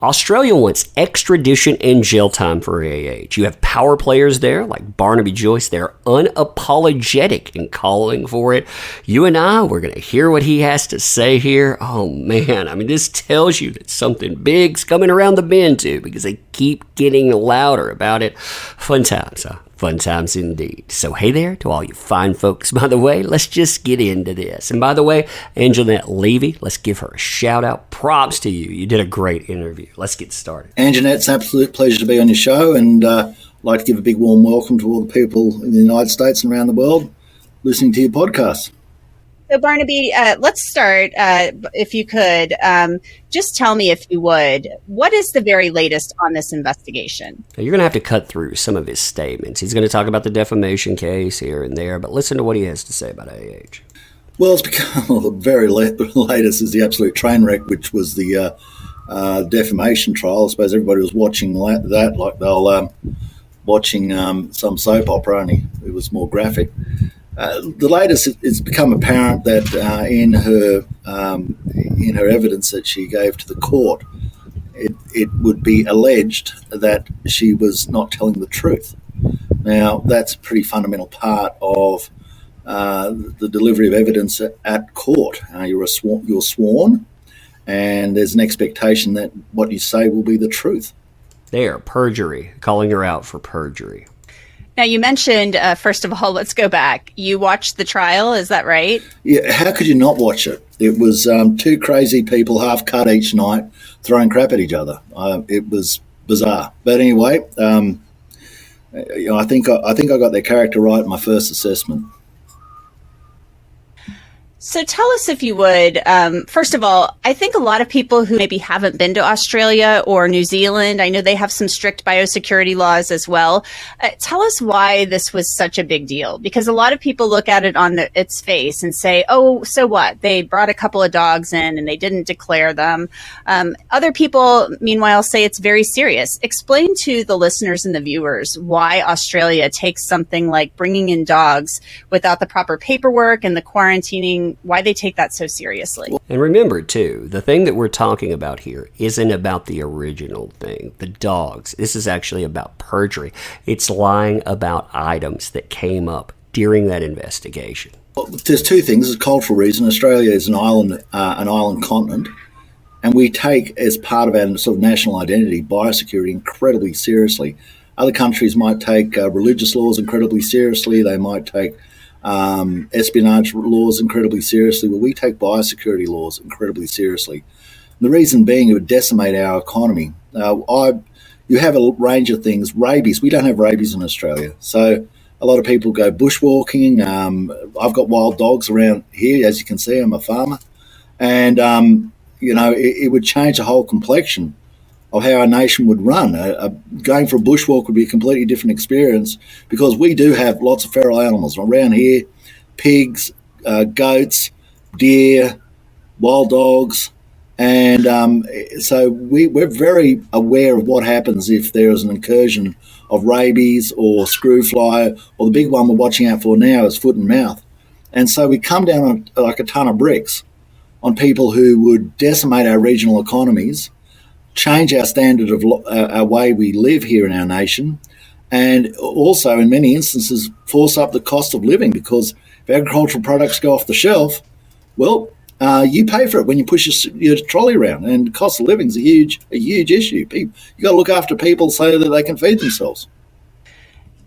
Australia wants extradition and jail time for AH. You have power players there like Barnaby Joyce. They're unapologetic in calling for it. You and I, we're going to hear what he has to say here. Oh, man. I mean, this tells you that something big's coming around the bend, too, because they keep getting louder about it. Fun times, huh? Fun times indeed. So hey there to all you fine folks. By the way, let's just get into this. And by the way, Anjanette Levy, let's give her a shout out. Props to you. You did a great interview. Let's get started. Anjanette, it's an absolute pleasure to be on your show, and I'd like to give a big warm welcome to all the people in the United States and around the world listening to your podcast. So Barnaby, let's start, if you could, just tell me, if you would, what is the very latest on this investigation? Now, you're going to have to cut through some of his statements. He's going to talk about the defamation case here and there, but listen to what he has to say about AH. Well, it's become the very latest is the absolute train wreck, which was the defamation trial. I suppose everybody was watching that like they'll watching some soap opera, only it was more graphic. The latest, it's become apparent that in her evidence that she gave to the court, it would be alleged that she was not telling the truth. Now, that's a pretty fundamental part of the delivery of evidence at court. You're sworn, and there's an expectation that what you say will be the truth. There, perjury, calling her out for perjury. Now, you mentioned, first of all, let's go back. You watched the trial, is that right? Yeah, how could you not watch it? It was two crazy people, half cut each night, throwing crap at each other. It was bizarre. But anyway, I think I got their character right in my first assessment. So tell us, if you would, first of all, I think a lot of people who maybe haven't been to Australia or New Zealand, I know they have some strict biosecurity laws as well. Tell us why this was such a big deal, because a lot of people look at it on its face and say, oh, so what? They brought a couple of dogs in and they didn't declare them. Other people, meanwhile, say it's very serious. Explain to the listeners and the viewers why Australia takes something like bringing in dogs without the proper paperwork and the quarantining, why they take that so seriously. And remember, too, the thing that we're talking about here isn't about the original thing, the dogs. This is actually about perjury. It's lying about items that came up during that investigation. Well, there's two things. There's a cultural reason. Australia is an island continent, and we take, as part of our sort of national identity, biosecurity incredibly seriously. Other countries might take religious laws incredibly seriously. They might take espionage laws incredibly seriously. Well, we take biosecurity laws incredibly seriously. The reason being, it would decimate our economy. You have a range of things. Rabies, we don't have rabies in Australia. So a lot of people go bushwalking. I've got wild dogs around here. As you can see, I'm a farmer. And, it would change the whole complexion of how our nation would run. Going for a bushwalk would be a completely different experience, because we do have lots of feral animals around here: pigs, goats, deer, wild dogs. And so we're very aware of what happens if there is an incursion of rabies or screw fly, or the big one we're watching out for now is foot and mouth. And so we come down on, like a ton of bricks on people who would decimate our regional economies, change our standard of our way we live here in our nation, and also in many instances force up the cost of living, because if agricultural products go off the shelf, well, you pay for it when you push your trolley around, and cost of living is a huge issue. You got to look after people so that they can feed themselves.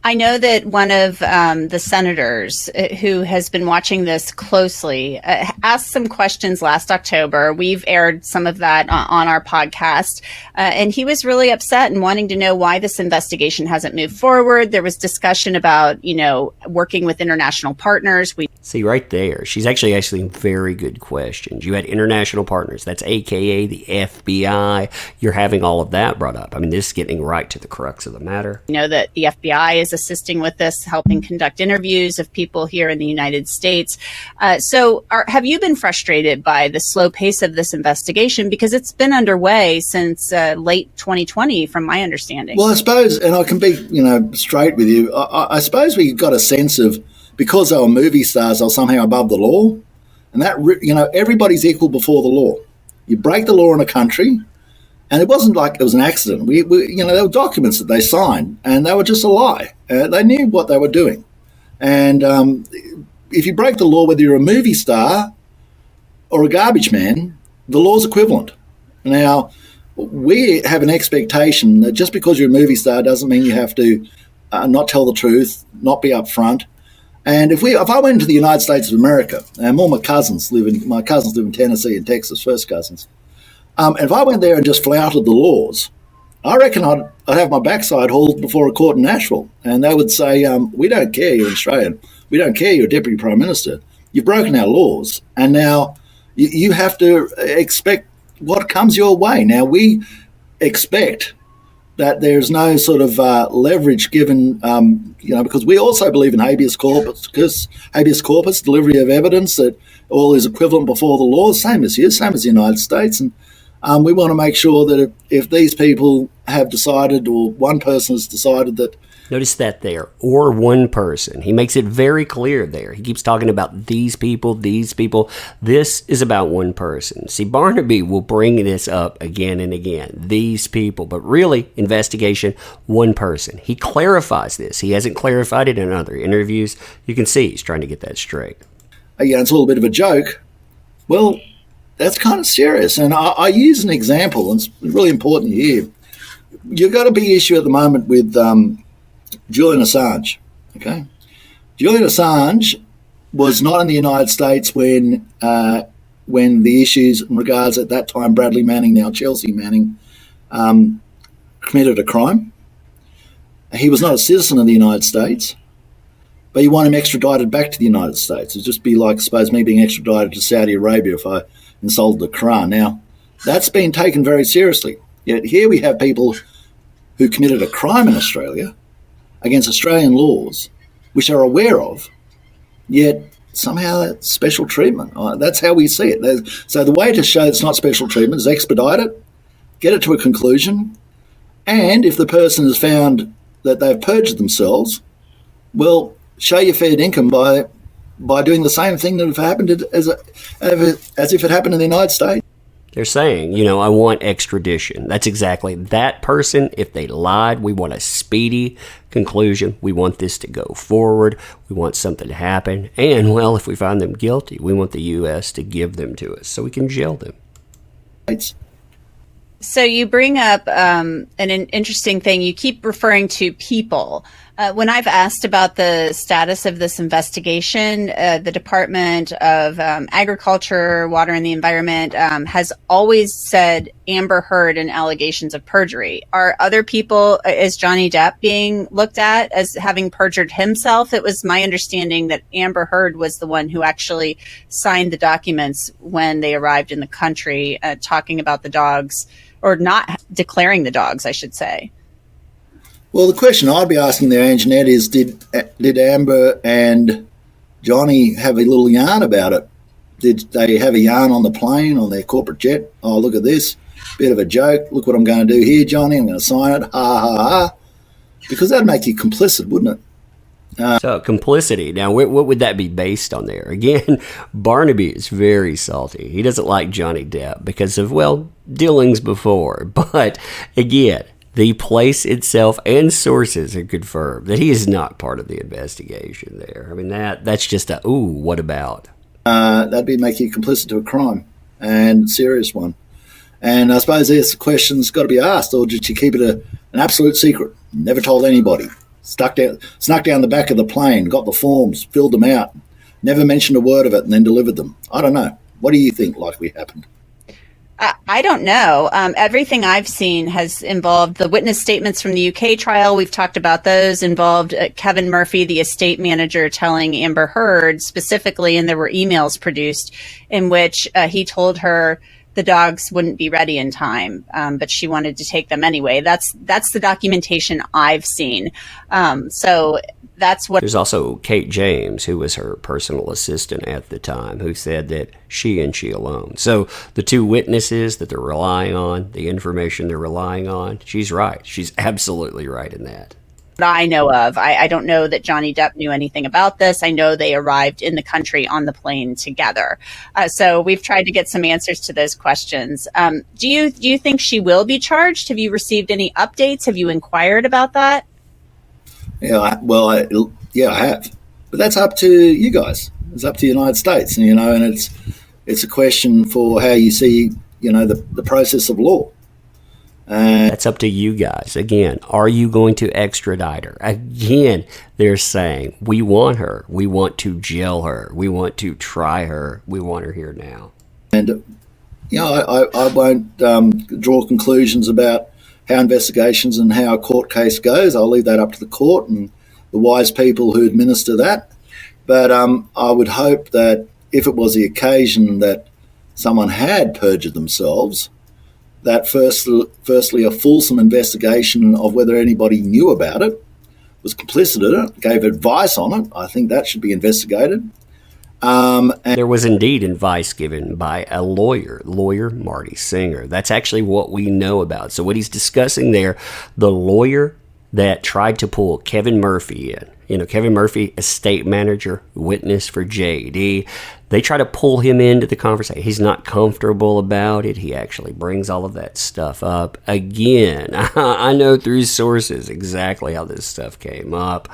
I know that one of the senators who has been watching this closely asked some questions last October. We've aired some of that on our podcast. And he was really upset and wanting to know why this investigation hasn't moved forward. There was discussion about, working with international partners. See, right there, she's actually asking very good questions. You had international partners. That's AKA the FBI. You're having all of that brought up. I mean, this is getting right to the crux of the matter. You know that the FBI is assisting with this, helping conduct interviews of people here in the United States. So have you been frustrated by the slow pace of this investigation? Because it's been underway since late 2020, from my understanding. Well, I suppose, and I can be, straight with you, I suppose we got a sense of, because they were movie stars, they were somehow above the law. And that, everybody's equal before the law. You break the law in a country, And it wasn't like it was an accident. There were documents that they signed, and they were just a lie. They knew what they were doing. And if you break the law, whether you're a movie star or a garbage man, the law's equivalent. Now, we have an expectation that just because you're a movie star doesn't mean you have to not tell the truth, not be upfront. And if I went to the United States of America, and all my cousins live in Tennessee and Texas, first cousins. And if I went there and just flouted the laws, I reckon I'd have my backside hauled before a court in Nashville. And they would say, we don't care you're Australian. We don't care you're Deputy Prime Minister. You've broken our laws. And now you have to expect what comes your way. Now, we expect that there's no sort of leverage given, because we also believe in habeas corpus, delivery of evidence, that all is equivalent before the law, same as here, same as the United States. And we want to make sure that if these people have decided, or one person has decided that... Notice that there, or one person. He makes it very clear there. He keeps talking about these people, these people. This is about one person. See, Barnaby will bring this up again and again. These people. But really, investigation, one person. He clarifies this. He hasn't clarified it in other interviews. You can see he's trying to get that straight. Yeah, it's a little bit of a joke. Well, that's kind of serious. And I use an example, and it's really important here. You've got a big issue at the moment with... Julian Assange, okay? Julian Assange was not in the United States when the issues in regards at that time Bradley Manning, now Chelsea Manning, committed a crime. He was not a citizen of the United States, but you want him extradited back to the United States. It'd just be like, suppose, me being extradited to Saudi Arabia if I insulted the Quran. Now, that's been taken very seriously. Yet here we have people who committed a crime in Australia against Australian laws, which are aware of, yet somehow that's special treatment. That's how we see it. So the way to show it's not special treatment is expedite it, get it to a conclusion, and if the person has found that they've perjured themselves, well, show your fair dinkum by doing the same thing that have happened as if it happened in the United States. They're saying, I want extradition. That's exactly that person. If they lied, we want a speedy conclusion. We want this to go forward. We want something to happen. And, well, if we find them guilty, we want the U.S. to give them to us so we can jail them. So you bring up an interesting thing. You keep referring to people. When I've asked about the status of this investigation, the Department of Agriculture, Water and the Environment has always said Amber Heard and allegations of perjury. Are other people, is Johnny Depp being looked at as having perjured himself? It was my understanding that Amber Heard was the one who actually signed the documents when they arrived in the country, talking about the dogs, or not declaring the dogs, I should say. Well, the question I'd be asking there, Anjanette, is did Amber and Johnny have a little yarn about it? Did they have a yarn on the plane, on their corporate jet? Oh, look at this. Bit of a joke. Look what I'm going to do here, Johnny. I'm going to sign it. Ha, ha, ha. Because that'd make you complicit, wouldn't it? So, complicity. Now, what would that be based on there? Again, Barnaby is very salty. He doesn't like Johnny Depp because of, dealings before. But, again, the place itself and sources are confirmed that he is not part of the investigation there. I mean, that's just a, ooh, what about? That'd be make you complicit to a crime, and a serious one. And I suppose this question's got to be asked, or did you keep it an absolute secret? Never told anybody. Snuck down the back of the plane, got the forms, filled them out, never mentioned a word of it, and then delivered them. I don't know. What do you think likely happened? I don't know. Everything I've seen has involved the witness statements from the UK trial. We've talked about those, involved Kevin Murphy, the estate manager, telling Amber Heard specifically, and there were emails produced in which he told her the dogs wouldn't be ready in time, but she wanted to take them anyway. That's the documentation I've seen. So that's what. There's also Kate James, who was her personal assistant at the time, who said that she and she alone. So the two witnesses that they're relying on, the information they're relying on, she's right. She's absolutely right in that. I know of. I don't know that Johnny Depp knew anything about this. I know they arrived in the country on the plane together. So we've tried to get some answers to those questions. Do you think she will be charged? Have you received any updates? Have you inquired about that? Yeah, I have. But that's up to you guys. It's up to the United States, and it's a question for how you see, the process of law. That's up to you guys. Again, are you going to extradite her? Again, they're saying, we want her. We want to jail her. We want to try her. We want her here now. And, I won't draw conclusions about how investigations and how a court case goes. I'll leave that up to the court and the wise people who administer that. But I would hope that if it was the occasion that someone had perjured themselves, that firstly a fulsome investigation of whether anybody knew about it, was complicit in it, gave advice on it. I think that should be investigated. And there was indeed advice given by a lawyer Marty Singer. That's actually what we know about. So what he's discussing there, the lawyer that tried to pull Kevin Murphy in, Kevin Murphy, estate manager, witness for JD, they try to pull him into the conversation. He's not comfortable about it. He actually brings all of that stuff up. Again, I know through sources exactly how this stuff came up.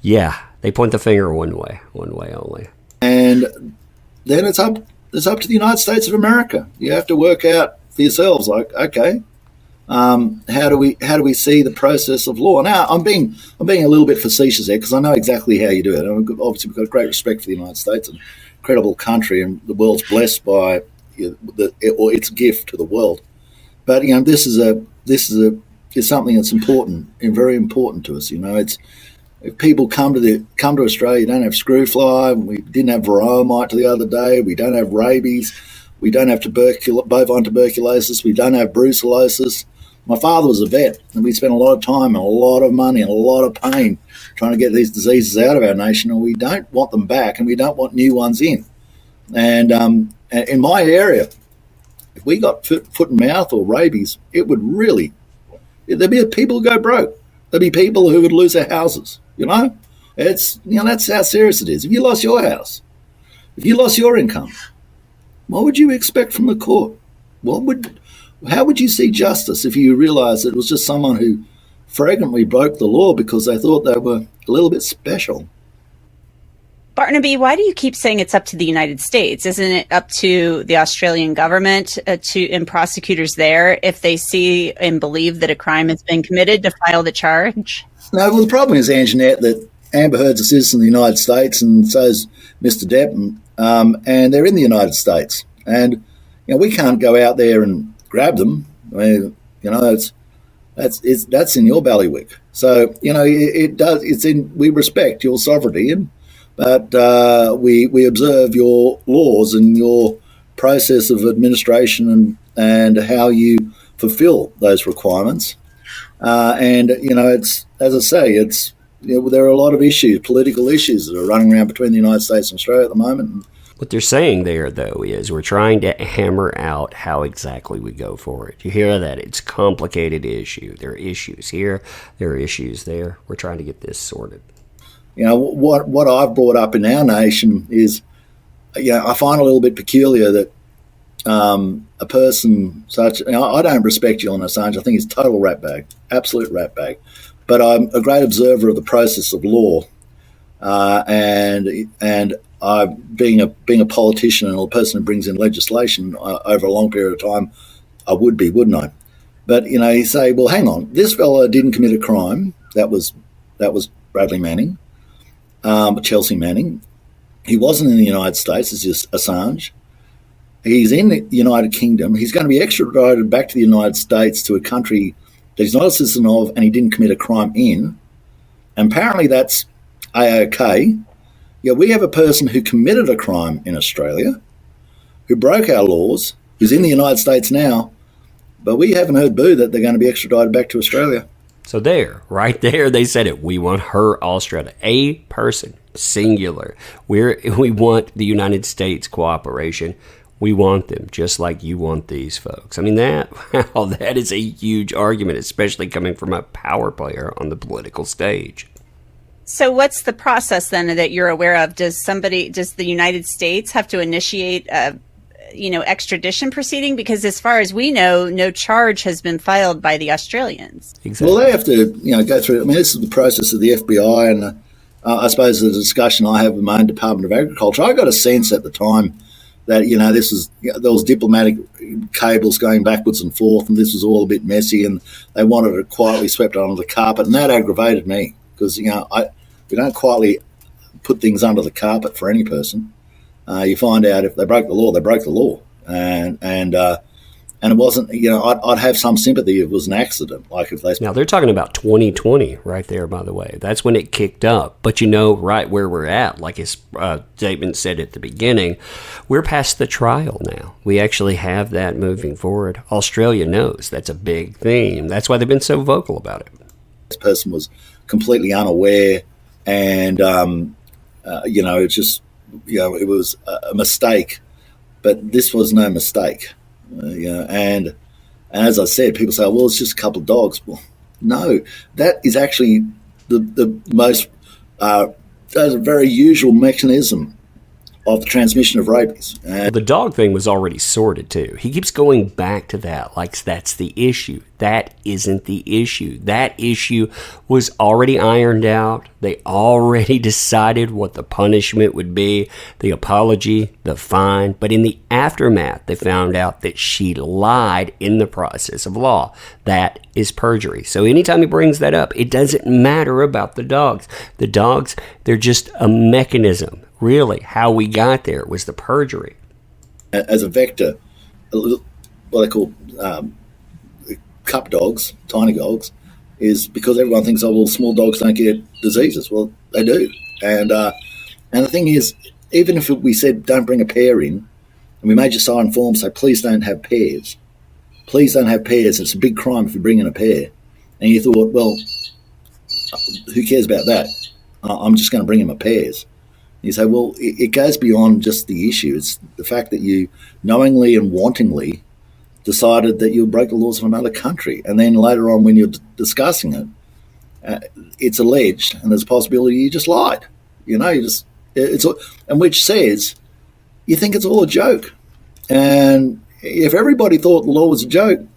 Yeah, they point the finger one way only. And then it's up to the United States of America. You have to work out for yourselves, like, okay, how do we see the process of law? Now, I'm being a little bit facetious there because I know exactly how you do it. And obviously, we've got great respect for the United States, an incredible country, and the world's blessed by its gift to the world. But this is something that's important and very important to us. It's if people come to Australia, you don't have screw fly. We didn't have varroa the other day. We don't have rabies. We don't have bovine tuberculosis. We don't have brucellosis. My father was a vet, and we spent a lot of time and a lot of money and a lot of pain trying to get these diseases out of our nation, and we don't want them back, and we don't want new ones in. And in my area, if we got foot and mouth or rabies, there'd be people who go broke. There'd be people who would lose their houses. That's how serious it is. If you lost your house, if you lost your income, what would you expect from the court? How would you see justice if you realised it was just someone who flagrantly broke the law because they thought they were a little bit special? Barnaby, why do you keep saying it's up to the United States? Isn't it up to the Australian government and prosecutors there, if they see and believe that a crime has been committed, to file the charge? No, well, the problem is, Anjanette, that Amber Heard's a citizen of the United States, and so is Mr. Depp, and they're in the United States. And we can't go out there and grab them. I mean, that's in your bailiwick. So it does. We respect your sovereignty, but we observe your laws and your process of administration and how you fulfil those requirements. It's, as I say, there are a lot of issues, political issues, that are running around between the United States and Australia at the moment. What they're saying there, though, is we're trying to hammer out how exactly we go for it. You hear that? It's a complicated issue. There are issues here. There are issues there. We're trying to get this sorted. What I've brought up in our nation is, I find a little bit peculiar that a person such, I don't respect Julian Assange. I think he's a total ratbag, absolute ratbag. But I'm a great observer of the process of law, and I, being a politician and a person who brings in legislation over a long period of time, I would be, wouldn't I? But you say, well, hang on, this fella didn't commit a crime. That was Bradley Manning, Chelsea Manning. He wasn't in the United States. It's just Assange. He's in the United Kingdom. He's going to be extradited back to the United States, to a country that he's not a citizen of and he didn't commit a crime in. And apparently that's A-OK. Yeah, we have a person who committed a crime in Australia, who broke our laws, who's in the United States now, but we haven't heard boo that they're going to be extradited back to Australia. So right there, they said it. We want her Australia. A person, singular. We want the United States cooperation We want them just like you want these folks. I mean, that is a huge argument, especially coming from a power player on the political stage. So what's the process then that you're aware of? Does the United States have to initiate a extradition proceeding? Because as far as we know, no charge has been filed by the Australians. Exactly. Well, they have to go through. I mean, this is the process of the FBI, and I suppose the discussion I have with my own Department of Agriculture. I got a sense at the time that there was diplomatic cables going backwards and forth, and this was all a bit messy, and they wanted it quietly swept under the carpet, and that aggravated me because we don't quietly put things under the carpet for any person. You find out if they broke the law, they broke the law, and it wasn't. I'd have some sympathy if it was an accident, like if they. Now they're talking about 2020 right there, by the way. That's when it kicked up. But right where we're at, like his statement said at the beginning, we're past the trial now. We actually have that moving forward. Australia knows that's a big theme. That's why they've been so vocal about it. This person was completely unaware, and it's just. It was a mistake, but this was no mistake. And as I said, people say, well, it's just a couple of dogs. Well, no, that is actually the most that's a very usual mechanism of the transmission of rabies. The dog thing was already sorted, too. He keeps going back to that, like that's the issue. That isn't the issue. That issue was already ironed out. They already decided what the punishment would be, the apology, the fine. But in the aftermath, they found out that she lied in the process of law. That is perjury. So anytime he brings that up, it doesn't matter about the dogs. The dogs, they're just a mechanism. Really, how we got there was the perjury. As a vector, what they call cup dogs, tiny dogs, is because everyone thinks, well, small dogs don't get diseases. Well, they do. And the thing is, even if we said don't bring a pair in, and we made you sign forms say, please don't have pairs. Please don't have pairs. It's a big crime if you bring in a pair. And you thought, well, who cares about that? I'm just going to bring in my pairs. You say, well, it goes beyond just the issue. It's the fact that you knowingly and wantingly decided that you'll break the laws of another country. And then later on when you're discussing it, it's alleged and there's a possibility you just lied. And which says you think it's all a joke. And if everybody thought the law was a joke, it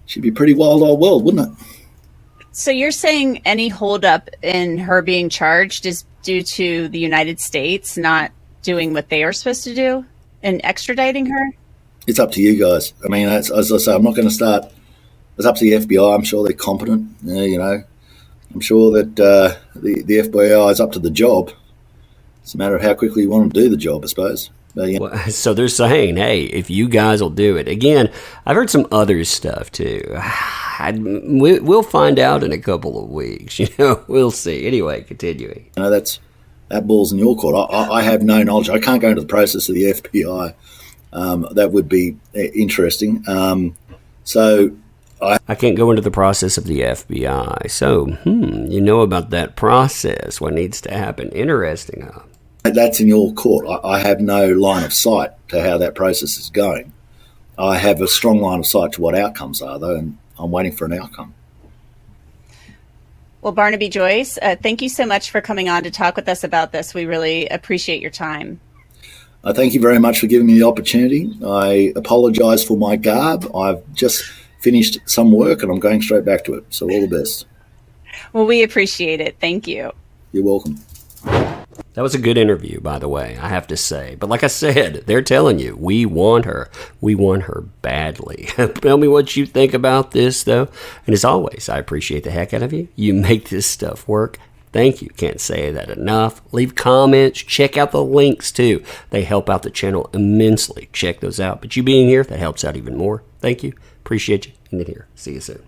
should be a pretty wild old world, wouldn't it? So you're saying any holdup in her being charged is due to the United States not doing what they are supposed to do and extraditing her? It's up to you guys. I mean, as I say, I'm not going to start. It's up to the FBI. I'm sure they're competent. I'm sure that the FBI is up to the job. It's a matter of how quickly you want them to do the job, I suppose. Well, so they're saying, hey, if you guys will do it. Again, I've heard some other stuff too. We'll find out in a couple of weeks. We'll see. Anyway, continuing. That ball's in your court. I have no knowledge. I can't go into the process of the FBI. That would be interesting. I can't go into the process of the FBI. So, you know about that process. What needs to happen? Interesting, huh? That's in your court. I have no line of sight to how that process is going. I have a strong line of sight to what outcomes are, though, and I'm waiting for an outcome. Well, Barnaby Joyce, thank you so much for coming on to talk with us about this. We really appreciate your time. Thank you very much for giving me the opportunity. I apologise for my garb. I've just finished some work and I'm going straight back to it. So all the best. Well, we appreciate it. Thank you. You're welcome. That was a good interview, by the way, I have to say. But like I said, they're telling you, we want her. We want her badly. Tell me what you think about this, though. And as always, I appreciate the heck out of you. You make this stuff work. Thank you. Can't say that enough. Leave comments. Check out the links, too. They help out the channel immensely. Check those out. But you being here, that helps out even more. Thank you. Appreciate you. And then here. See you soon.